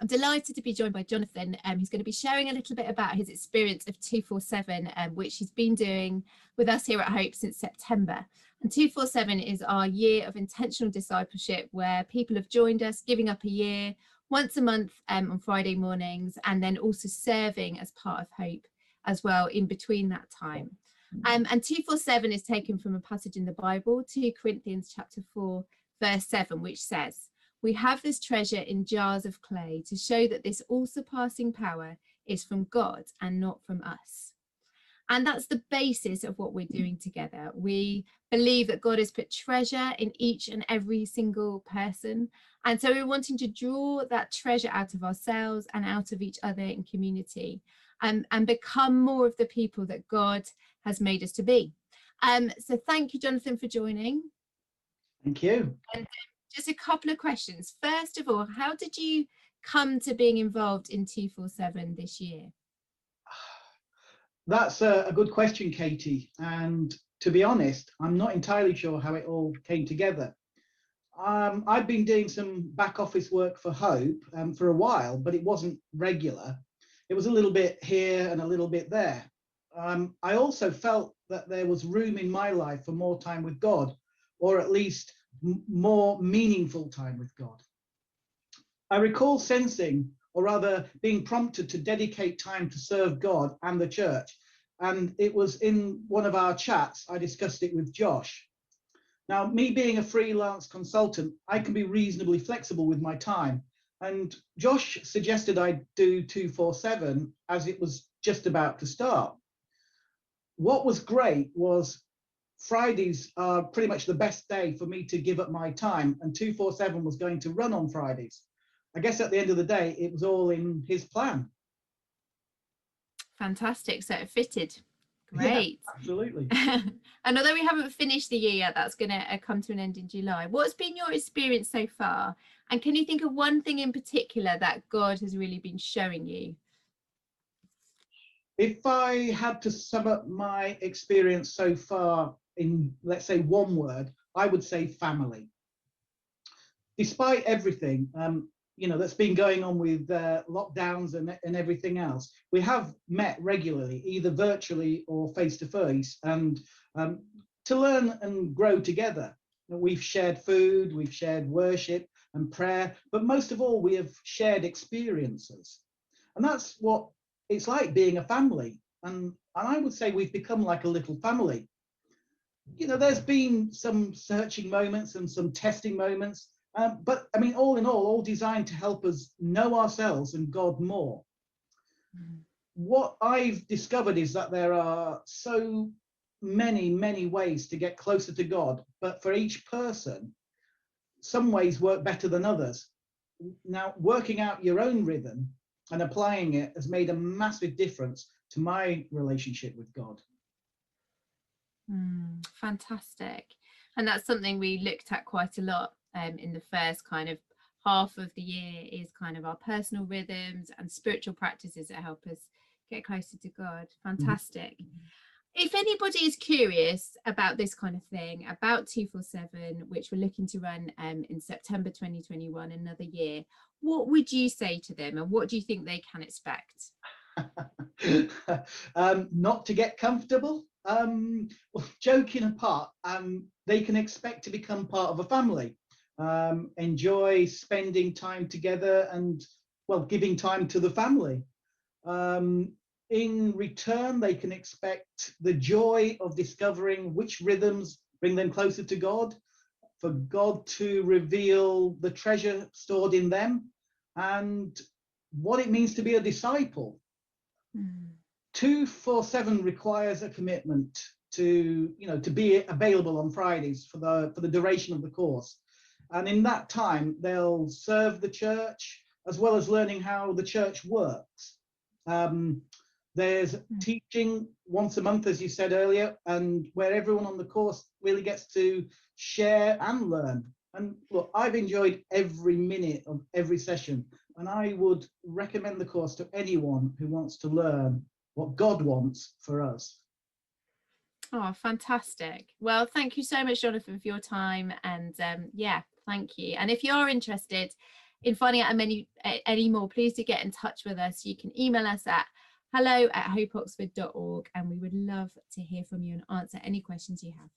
I'm delighted to be joined by Jonathan, who's going to be sharing a little bit about his experience of 247, which he's been doing with us here at Hope since September. And 247 is our year of intentional discipleship, where people have joined us, giving up a year, once a month on Friday mornings, and then also serving as part of Hope as well in between that time. And 247 is taken from a passage in the Bible, 2 Corinthians chapter 4, verse 7, which says, "We have this treasure in jars of clay to show that this all-surpassing power is from God and not from us." And that's the basis of what we're doing together. We believe that God has put treasure in each and every single person. And so we're wanting to draw that treasure out of ourselves and out of each other in community, and become more of the people that God has made us to be. So thank you, Jonathan, for joining. Thank you. And just a couple of questions. First of all, how did you come to being involved in 247 this year? That's a good question, Katie. And to be honest, I'm not entirely sure how it all came together. I've been doing some back office work for Hope for a while, but it wasn't regular. It was a little bit here and a little bit there. I also felt that there was room in my life for more time with God, or at least more meaningful time with God. I recall sensing, or rather being prompted to dedicate time to serve God and the church. And it was in one of our chats, I discussed it with Josh. Now, me being a freelance consultant, I can be reasonably flexible with my time. And Josh suggested I do 247 as it was just about to start. What was great was Fridays are pretty much the best day for me to give up my time, and 247 was going to run on Fridays. I guess at the end of the day, it was all in his plan. Fantastic. So it fitted. Great. Yeah, absolutely. And although we haven't finished the year yet, that's going to come to an end in July. What's been your experience so far? And can you think of one thing in particular that God has really been showing you? If I had to sum up my experience so far in, let's say, one word, I would say family. Despite everything, that's been going on with lockdowns and everything else, we have met regularly, either virtually or face to face, and to learn and grow together. We've shared food, we've shared worship and prayer, but most of all, we have shared experiences. And that's what it's like being a family. And I would say we've become like a little family. There's been some searching moments and some testing moments. But I mean, all in all designed to help us know ourselves and God more. Mm. What I've discovered is that there are so many ways to get closer to God, but for each person, some ways work better than others. Now, working out your own rhythm and applying it has made a massive difference to my relationship with God. Fantastic. And that's something we looked at quite a lot in the first kind of half of the year, is kind of our personal rhythms and spiritual practices that help us get closer to God. Fantastic. Mm-hmm. If anybody is curious about this kind of thing, about 247, which we're looking to run in September 2021, another year, what would you say to them, and what do you think they can expect? Not to get comfortable. Well, joking apart, they can expect to become part of a family. Enjoy spending time together and, well, giving time to the family. In return, they can expect the joy of discovering which rhythms bring them closer to God, for God to reveal the treasure stored in them, and what it means to be a disciple. 247 requires a commitment to be available on Fridays for the duration of the course. And in that time, they'll serve the church as well as learning how the church works. There's teaching once a month, as you said earlier, and where everyone on the course really gets to share and learn. And look, I've enjoyed every minute of every session, and I would recommend the course to anyone who wants to learn what God wants for us. Oh, fantastic. Well, thank you so much, Jonathan, for your time. And yeah, thank you. And if you are interested, in finding out any more, please do get in touch with us. You can email us at hello@hopeoxford.org, and we would love to hear from you and answer any questions you have.